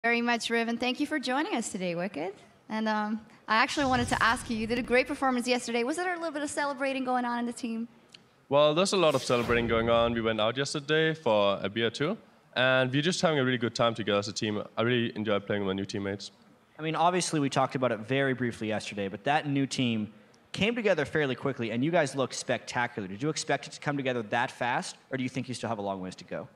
Very much, Riv, and thank you for joining us today, Wickd. And I actually wanted to ask you, you did a great performance yesterday. Was there a little bit of celebrating going on in the team? Well, there's a lot of celebrating going on. We went out yesterday for a beer too, and we're just having a really good time together as a team. I really enjoyed playing with my new teammates. I mean, obviously, we talked about it very briefly yesterday, but that new team came together fairly quickly, and you guys looked spectacular. Did you expect it to come together that fast, or do you think you still have a long ways to go?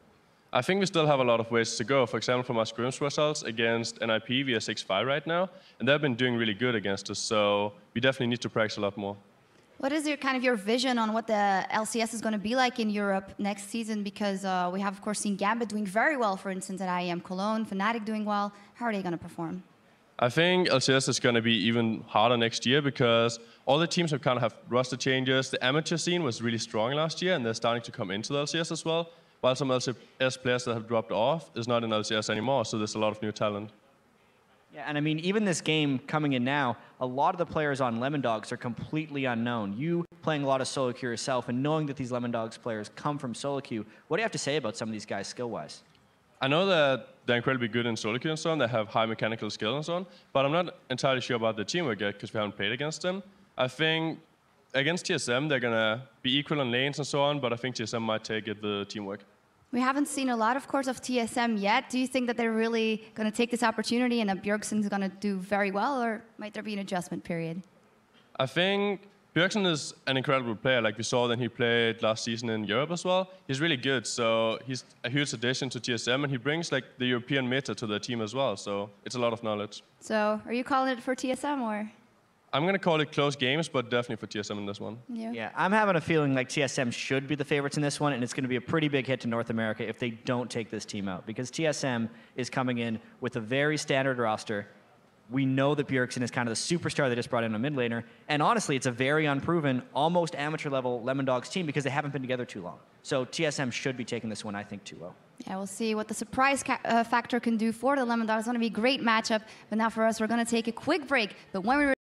I think we still have a lot of ways to go. For example, from our scrims results against NIP, we are 6-5 right now, and they've been doing really good against us, so we definitely need to practice a lot more. What is your vision on what the LCS is going to be like in Europe next season? Because we have, of course, seen Gambit doing very well, for instance, at IEM Cologne, Fnatic doing well. How are they going to perform? I think LCS is going to be even harder next year because all the teams have roster changes. The amateur scene was really strong last year, and they're starting to come into the LCS as well, while some LCS players that have dropped off is not in LCS anymore, so there's a lot of new talent. Yeah, and I mean, even this game coming in now, a lot of the players on Lemondogs are completely unknown. You playing a lot of solo queue yourself and knowing that these Lemondogs players come from solo queue, what do you have to say about some of these guys skill-wise? I know that they're incredibly good in solo queue and so on. They have high mechanical skill and so on, but I'm not entirely sure about the teamwork yet because we haven't played against them. I think against TSM, they're going to be equal in lanes and so on, but I think TSM might take it the teamwork. We haven't seen a lot, of course, of TSM yet. Do you think that they're really going to take this opportunity and that Bjergsen's going to do very well, or might there be an adjustment period? I think Bjergsen is an incredible player. Like we saw when he played last season in Europe as well. He's really good, so he's a huge addition to TSM, and he brings the European meta to the team as well, so it's a lot of knowledge. So are you calling it for TSM, or? I'm going to call it close games, but definitely for TSM in this one. Yeah, I'm having a feeling like TSM should be the favorites in this one, and it's going to be a pretty big hit to North America if they don't take this team out, because TSM is coming in with a very standard roster. We know that Bjergsen is kind of the superstar they just brought in a mid laner, and honestly, it's a very unproven, almost amateur-level Lemondogs team because they haven't been together too long. So TSM should be taking this one, I think, 2-0. Yeah, we'll see what the surprise factor can do for the Lemondogs. It's going to be a great matchup, but now for us, we're going to take a quick break. But when we